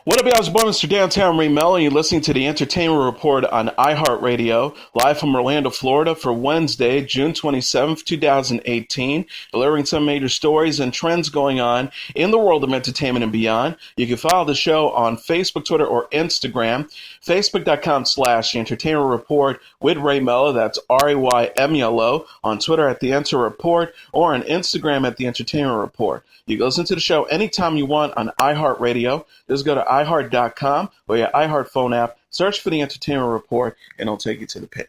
What up, y'all? It's boy, Mr. Downtown Melo, and you're listening to the Entertainment Report on iHeartRadio, live from Orlando, Florida, for Wednesday, June 27th, 2018, delivering some major stories and trends going on in the world of entertainment and beyond. You can follow the show on Facebook, Twitter, or Instagram. Facebook.com/Entertainment Report with Ray Melo, that's RAYMELO, on Twitter at The Enter Report, or on Instagram at The Entertainment Report. You can listen to the show anytime you want on iHeartRadio. Just go to iHeart.com or your iHeart phone app, search for The Entertainment Report, and it'll take you to the page.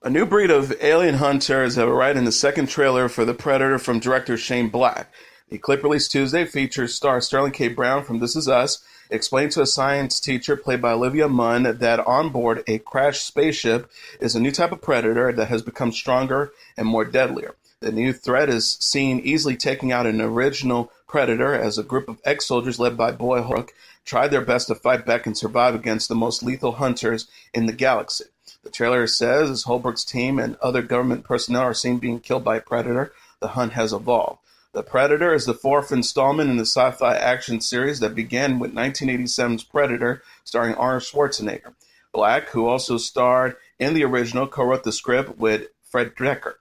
A new breed of alien hunters have arrived in the second trailer for The Predator from director Shane Black. The clip released Tuesday features star Sterling K. Brown from This Is Us explain to a science teacher played by Olivia Munn that on board a crashed spaceship is a new type of predator that has become stronger and more deadlier. The new threat is seen easily taking out an original predator as a group of ex-soldiers led by Boy Hook tried their best to fight back and survive against the most lethal hunters in the galaxy. The trailer says as Holbrook's team and other government personnel are seen being killed by a predator, the hunt has evolved. The Predator is the fourth installment in the sci-fi action series that began with 1987's Predator, starring Arnold Schwarzenegger. Black, who also starred in the original, co-wrote the script with Fred Decker.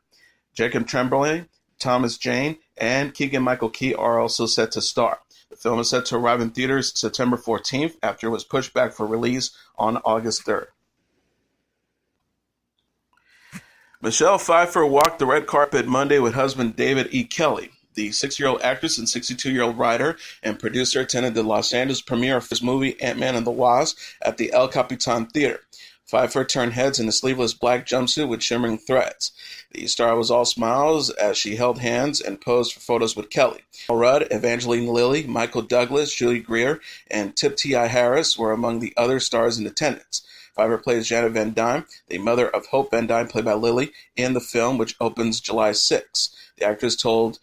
Jacob Tremblay, Thomas Jane, and Keegan-Michael Key are also set to star. The film is set to arrive in theaters September 14th after it was pushed back for release on August 3rd. Michelle Pfeiffer walked the red carpet Monday with husband David E. Kelley. The 6-year-old actress and 62-year-old writer and producer attended the Los Angeles premiere of his movie Ant-Man and the Wasp at the El Capitan Theater. Pfeiffer turned heads in a sleeveless black jumpsuit with shimmering threads. The star was all smiles as she held hands and posed for photos with Kelley. Paul Rudd, Evangeline Lilly, Michael Douglas, Julie Greer, and Tip T.I. Harris were among the other stars in attendance. Pfeiffer plays Janet Van Dyne, the mother of Hope Van Dyne, played by Lilly, in the film, which opens July 6. The actress told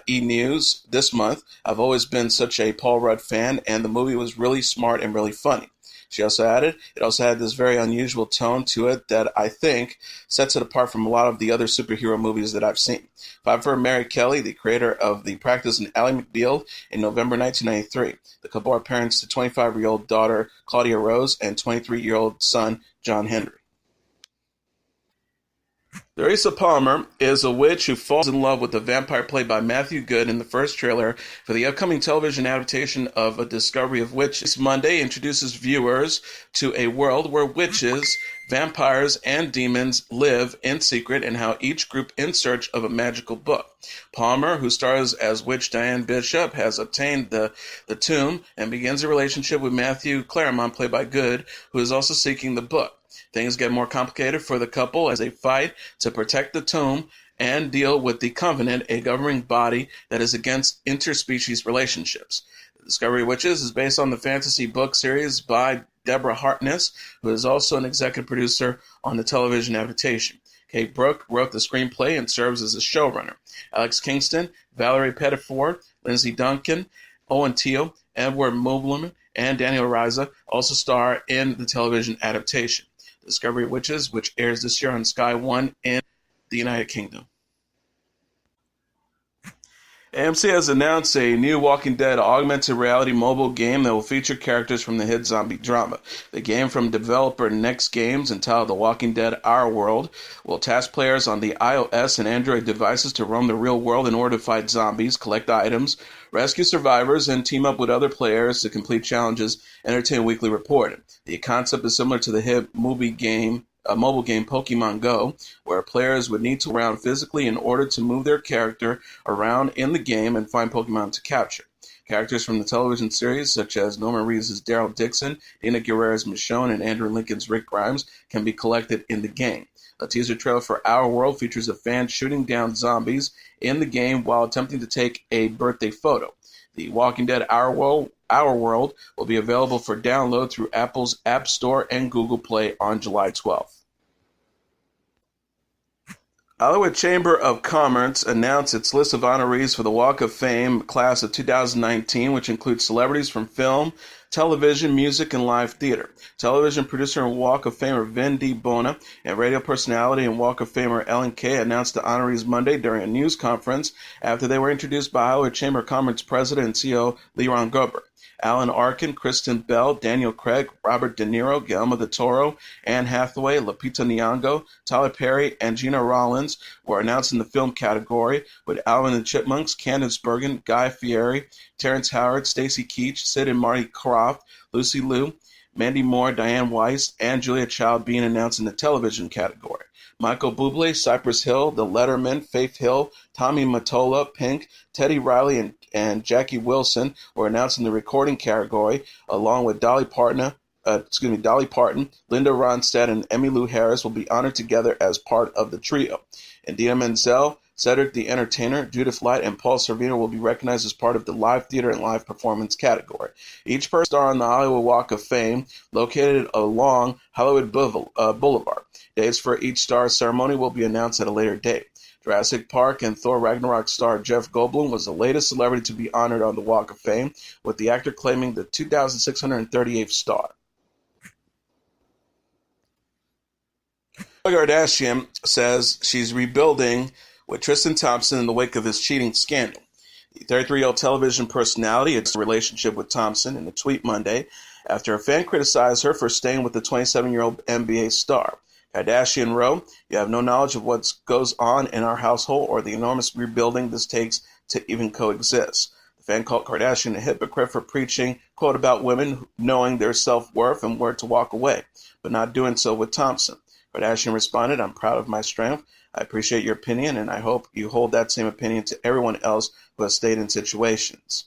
E! News this month, "I've always been such a Paul Rudd fan, and the movie was really smart and really funny." She also added, "It also had this very unusual tone to it that I think sets it apart from a lot of the other superhero movies that I've seen." Pfeiffer married Kelley, the creator of The Practice, and Ally McBeal, in November 1993. The couple are parents to 25-year-old daughter Claudia Rose and 23-year-old son John Henry. Larissa Palmer is a witch who falls in love with the vampire played by Matthew Good in the first trailer for the upcoming television adaptation of A Discovery of Witches. Monday introduces viewers to a world where witches, vampires, and demons live in secret and how each group in search of a magical book. Palmer, who stars as witch Diane Bishop, has obtained the tomb and begins a relationship with Matthew Claremont, played by Good, who is also seeking the book. Things get more complicated for the couple as they fight to protect the tomb and deal with the Covenant, a governing body that is against interspecies relationships. The Discovery of Witches is based on the fantasy book series by Deborah Harkness, who is also an executive producer on the television adaptation. Kate Brooke wrote the screenplay and serves as a showrunner. Alex Kingston, Valerie Pettiford, Lindsay Duncan, Owen Teal, Edward Mobleman, and Daniel Riza also star in the television adaptation. Discovery of Witches, which airs this year on Sky One in the United Kingdom. AMC has announced a new Walking Dead augmented reality mobile game that will feature characters from the hit zombie drama. The game, from developer Next Games, entitled The Walking Dead Our World, will task players on the iOS and Android devices to roam the real world in order to fight zombies, collect items, rescue survivors, and team up with other players to complete challenges, entertain weekly reporting. The concept is similar to the hit mobile game Pokemon Go, where players would need to move around physically in order to move their character around in the game and find Pokemon to capture. Characters from the television series, such as Norman Reedus' Daryl Dixon, Dina Guerrero's Michonne, and Andrew Lincoln's Rick Grimes, can be collected in the game. A teaser trailer for Our World features a fan shooting down zombies in the game while attempting to take a birthday photo. The Walking Dead Our World will be available for download through Apple's App Store and Google Play on July 12th. Hollywood Chamber of Commerce announced its list of honorees for the Walk of Fame class of 2019, which includes celebrities from film, television, music, and live theater. Television producer and Walk of Famer Vin D. Bona and radio personality and Walk of Famer Ellen Kay announced the honorees Monday during a news conference after they were introduced by Hollywood Chamber of Commerce President and CEO Leron Gerber. Alan Arkin, Kristen Bell, Daniel Craig, Robert De Niro, Guillermo del Toro, Anne Hathaway, Lupita Nyong'o, Tyler Perry, and Gina Rollins were announced in the film category, with Alvin and the Chipmunks, Candace Bergen, Guy Fieri, Terrence Howard, Stacy Keach, Sid and Marty Krofft, Lucy Liu, Mandy Moore, Diane Weiss, and Julia Child being announced in the television category. Michael Bublé, Cypress Hill, The Letterman, Faith Hill, Tommy Mottola, Pink, Teddy Riley, and Jackie Wilson were announced in the recording category, along with Dolly Parton, Linda Ronstadt, and Emmylou Harris will be honored together as part of the trio. Idina Menzel, Cedric the Entertainer, Judith Light, and Paul Sorvino will be recognized as part of the live theater and live performance category. Each person star on the Hollywood Walk of Fame, located along Hollywood Boulevard. Dates for each star's ceremony will be announced at a later date. Jurassic Park and Thor Ragnarok star Jeff Goldblum was the latest celebrity to be honored on the Walk of Fame, with the actor claiming the 2,638th star. Khloe Kardashian says she's rebuilding with Tristan Thompson in the wake of his cheating scandal. The 33-year-old television personality had a relationship with Thompson in a tweet Monday after a fan criticized her for staying with the 27-year-old NBA star. Kardashian wrote, "You have no knowledge of what goes on in our household or the enormous rebuilding this takes to even coexist." The fan called Kardashian a hypocrite for preaching, quote, about women knowing their self-worth and where to walk away, but not doing so with Thompson. Kardashian responded, "I'm proud of my strength. I appreciate your opinion, and I hope you hold that same opinion to everyone else who has stayed in situations."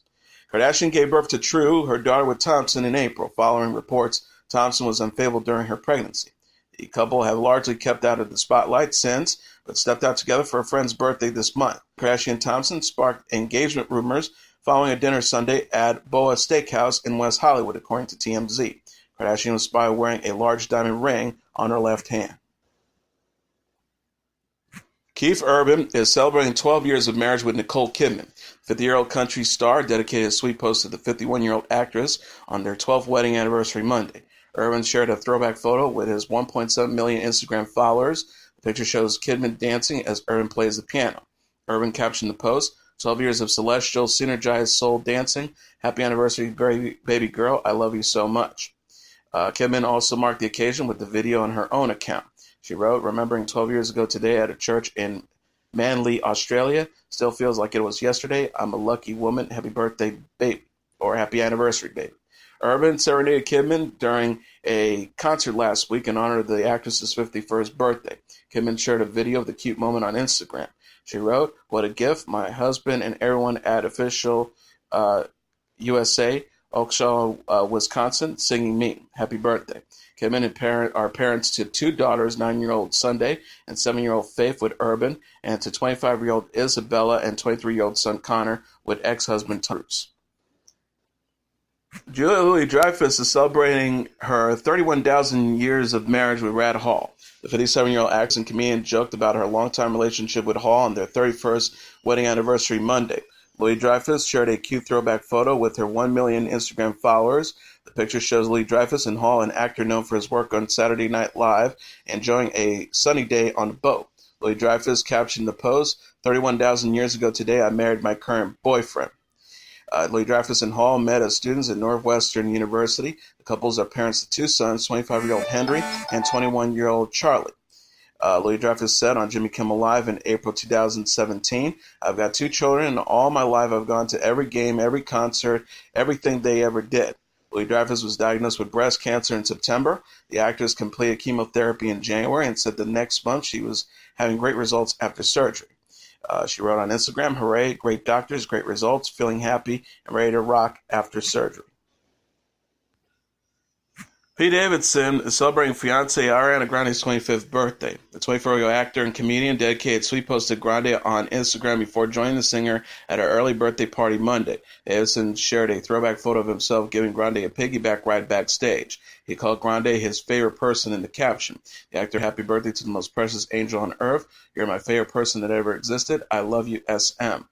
Kardashian gave birth to True, her daughter, with Thompson in April, following reports Thompson was unfaithful during her pregnancy. The couple have largely kept out of the spotlight since, but stepped out together for a friend's birthday this month. Kardashian and Thompson sparked engagement rumors following a dinner Sunday at Boa Steakhouse in West Hollywood, according to TMZ. Kardashian was spotted wearing a large diamond ring on her left hand. Keith Urban is celebrating 12 years of marriage with Nicole Kidman. 50-year-old country star dedicated a sweet post to the 51-year-old actress on their 12th wedding anniversary Monday. Urban shared a throwback photo with his 1.7 million Instagram followers. The picture shows Kidman dancing as Urban plays the piano. Urban captioned the post, 12 years of celestial, synergized soul dancing. Happy anniversary, baby girl. I love you so much. Kidman also marked the occasion with the video on her own account. She wrote, "Remembering 12 years ago today at a church in Manly, Australia. Still feels like it was yesterday. I'm a lucky woman. Happy birthday, baby." Or happy anniversary, baby. Urban serenaded Kidman during a concert last week in honor of the actress's 51st birthday. Kidman shared a video of the cute moment on Instagram. She wrote, "What a gift. My husband and everyone at Official USA, Oakshire, Wisconsin, singing me. Happy birthday." Kidman are parents to two daughters, 9-year-old Sunday and 7-year-old Faith with Urban, and to 25-year-old Isabella and 23-year-old son Connor with ex-husband Bruce. Julia Louis-Dreyfus is celebrating her 31,000 years of marriage with Rad Hall. The 57-year-old actress and comedian joked about her longtime relationship with Hall on their 31st wedding anniversary Monday. Louis-Dreyfus shared a cute throwback photo with her 1 million Instagram followers. The picture shows Louis-Dreyfus and Hall, an actor known for his work on Saturday Night Live, enjoying a sunny day on a boat. Louis-Dreyfus captioned the post, 31,000 years ago today, I married my current boyfriend. Louis-Dreyfus and Hall met as students at Northwestern University. The couples are parents to two sons, 25-year-old Henry and 21-year-old Charlie. Louis-Dreyfus said on Jimmy Kimmel Live in April 2017, "I've got two children, and all my life I've gone to every game, every concert, everything they ever did." Louis-Dreyfus was diagnosed with breast cancer in September. The actress completed chemotherapy in January and said the next month she was having great results after surgery. She wrote on Instagram, "Hooray, great doctors, great results, feeling happy and ready to rock after surgery." Pete Davidson is celebrating fiancée Ariana Grande's 25th birthday. The 24-year-old actor and comedian dedicated sweet post to Grande on Instagram before joining the singer at her early birthday party Monday. Davidson shared a throwback photo of himself giving Grande a piggyback ride backstage. He called Grande his favorite person in the caption. The actor, happy birthday to the most precious angel on earth. You're my favorite person that ever existed. I love you, SM.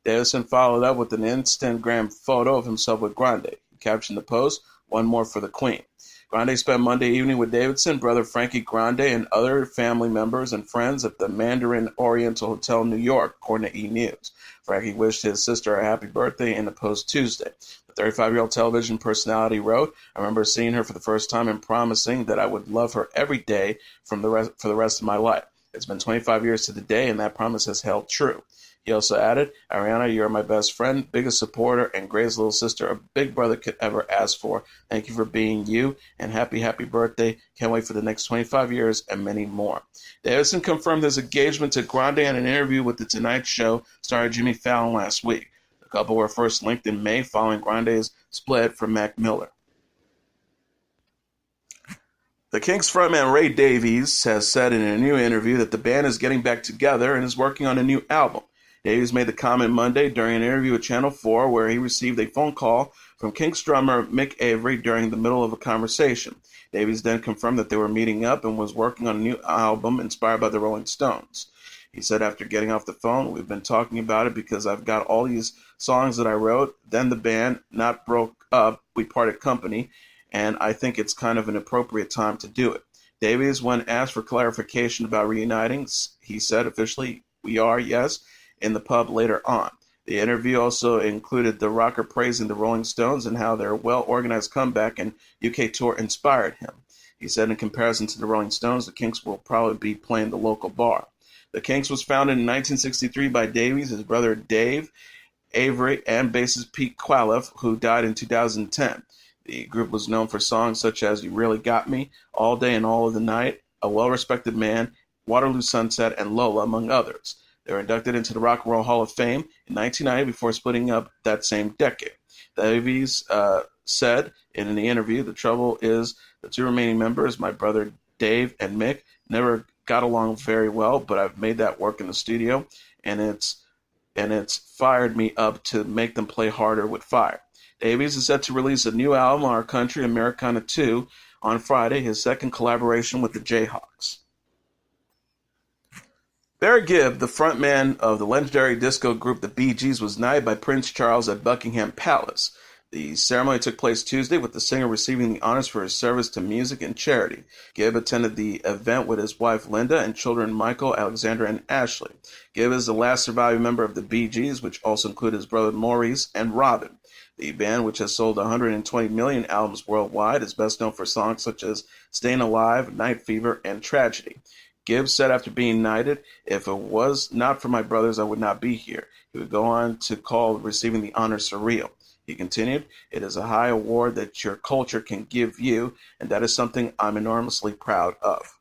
Davidson followed up with an Instagram photo of himself with Grande. He captioned the post, one more for the queen. Grande spent Monday evening with Davidson, brother Frankie Grande, and other family members and friends at the Mandarin Oriental Hotel, New York, according to E! News. Frankie wished his sister a happy birthday in a post Tuesday. The 35-year-old television personality wrote, I remember seeing her for the first time and promising that I would love her every day for the rest of my life. It's been 25 years to the day, and that promise has held true. He also added, Ariana, you're my best friend, biggest supporter, and greatest little sister a big brother could ever ask for. Thank you for being you, and happy birthday. Can't wait for the next 25 years and many more. Davidson confirmed his engagement to Grande in an interview with The Tonight Show star Jimmy Fallon last week. The couple were first linked in May following Grande's split from Mac Miller. The Kinks frontman Ray Davies has said in a new interview that the band is getting back together and is working on a new album. Davies made the comment Monday during an interview with Channel 4 where he received a phone call from Kinks drummer Mick Avery during the middle of a conversation. Davies then confirmed that they were meeting up and was working on a new album inspired by the Rolling Stones. He said after getting off the phone, we've been talking about it because I've got all these songs that I wrote. Then the band not broke up, we parted company, and I think it's kind of an appropriate time to do it. Davies, when asked for clarification about reuniting, he said officially, we are, yes, in the pub later on. The interview also included the rocker praising the Rolling Stones and how their well-organized comeback and UK tour inspired him. He said in comparison to the Rolling Stones, the Kinks will probably be playing the local bar. The Kinks was founded in 1963 by Davies, his brother Dave, Avery, and bassist Pete Qualiff, who died in 2010. The group was known for songs such as You Really Got Me, All Day and All of the Night, A Well-Respected Man, Waterloo Sunset, and Lola, among others. They were inducted into the Rock and Roll Hall of Fame in 1990 before splitting up that same decade. Davies said in the interview, the trouble is the two remaining members, my brother Dave and Mick, never got along very well, but I've made that work in the studio, and it's fired me up to make them play harder with fire. Davies is set to release a new album on Our Country, Americana 2, on Friday, his second collaboration with the Jayhawks. Barry Gibb, the frontman of the legendary disco group the Bee Gees, was knighted by Prince Charles at Buckingham Palace. The ceremony took place Tuesday with the singer receiving the honors for his service to music and charity. Gibb attended the event with his wife Linda and children Michael, Alexandra, and Ashley. Gibb is the last surviving member of the Bee Gees, which also include his brother Maurice and Robin. The band, which has sold 120 million albums worldwide, is best known for songs such as Staying Alive, Night Fever, and Tragedy. Gibbs said after being knighted, if it was not for my brothers, I would not be here. He would go on to call receiving the honor surreal. He continued, it is a high award that your culture can give you, and that is something I'm enormously proud of.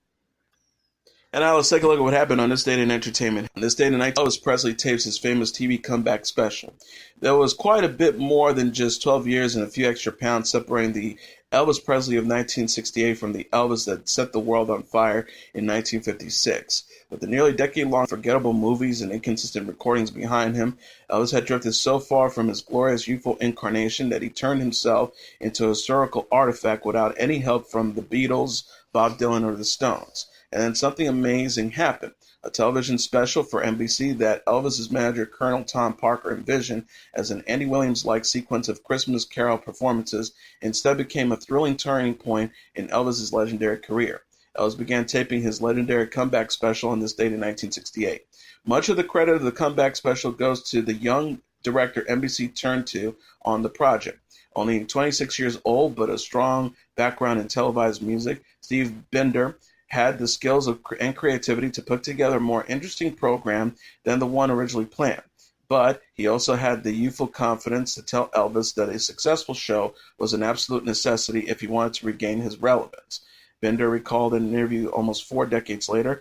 And now let's take a look at what happened on this day in entertainment. On this day tonight, Elvis Presley tapes his famous TV comeback special. There was quite a bit more than just 12 years and a few extra pounds separating the Elvis Presley of 1968 from the Elvis that set the world on fire in 1956. With the nearly decade-long forgettable movies and inconsistent recordings behind him, Elvis had drifted so far from his glorious youthful incarnation that he turned himself into a historical artifact without any help from the Beatles, Bob Dylan, or the Stones. And then something amazing happened. A television special for NBC that Elvis's manager, Colonel Tom Parker, envisioned as an Andy Williams-like sequence of Christmas Carol performances instead became a thrilling turning point in Elvis's legendary career. Elvis began taping his legendary comeback special on this date in 1968. Much of the credit of the comeback special goes to the young director NBC turned to on the project. Only 26 years old, but a strong background in televised music, Steve Binder had the skills and creativity to put together a more interesting program than the one originally planned. But he also had the youthful confidence to tell Elvis that a successful show was an absolute necessity if he wanted to regain his relevance. Binder recalled in an interview almost 4 decades later,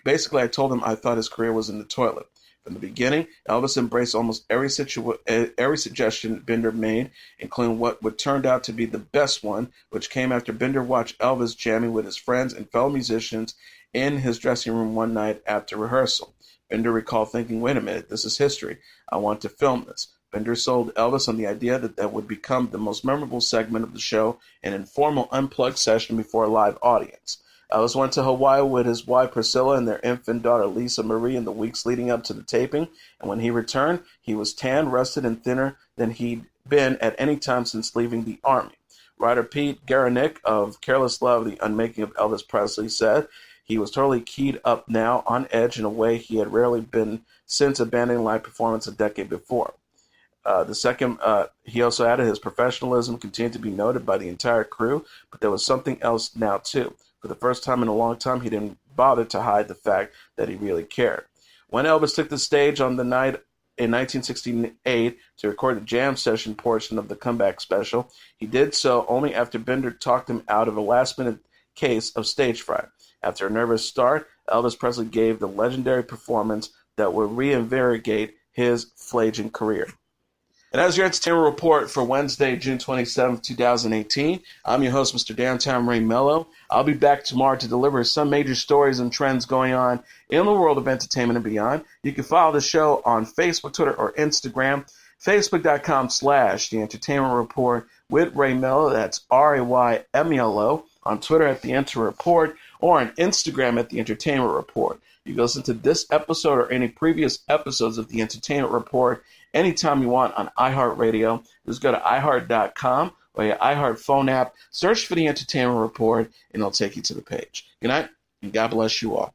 basically I told him I thought his career was in the toilet. From the beginning, Elvis embraced almost every suggestion Bender made, including what turned out to be the best one, which came after Bender watched Elvis jamming with his friends and fellow musicians in his dressing room one night after rehearsal. Bender recalled thinking, "Wait a minute, this is history. I want to film this." Bender sold Elvis on the idea that would become the most memorable segment of the show, an informal unplugged session before a live audience. Elvis went to Hawaii with his wife Priscilla and their infant daughter Lisa Marie in the weeks leading up to the taping, and when he returned, he was tan, rested, and thinner than he'd been at any time since leaving the Army. Writer Pete Garanick of Careless Love, The Unmaking of Elvis Presley, said he was totally keyed up now, on edge in a way he had rarely been since abandoning live performance a decade before. He also added his professionalism continued to be noted by the entire crew, but there was something else now too. For the first time in a long time, he didn't bother to hide the fact that he really cared. When Elvis took the stage on the night in 1968 to record the jam session portion of the comeback special, he did so only after Bender talked him out of a last-minute case of stage fright. After a nervous start, Elvis Presley gave the legendary performance that would reinvigorate his fledgling career. And as your entertainment report for Wednesday, June 27th, 2018, I'm your host, Mr. Downtown Ray Melo. I'll be back tomorrow to deliver some major stories and trends going on in the world of entertainment and beyond. You can follow the show on Facebook, Twitter, or Instagram. Facebook.com/The Entertainment Report with Ray Melo. That's RAYMELO. On Twitter at The Enter Report, or on Instagram at The Entertainment Report. You can listen to this episode or any previous episodes of The Entertainment Report anytime you want on iHeartRadio. Just go to iHeart.com or your iHeart phone app, search for The Entertainment Report, and it'll take you to the page. Good night, and God bless you all.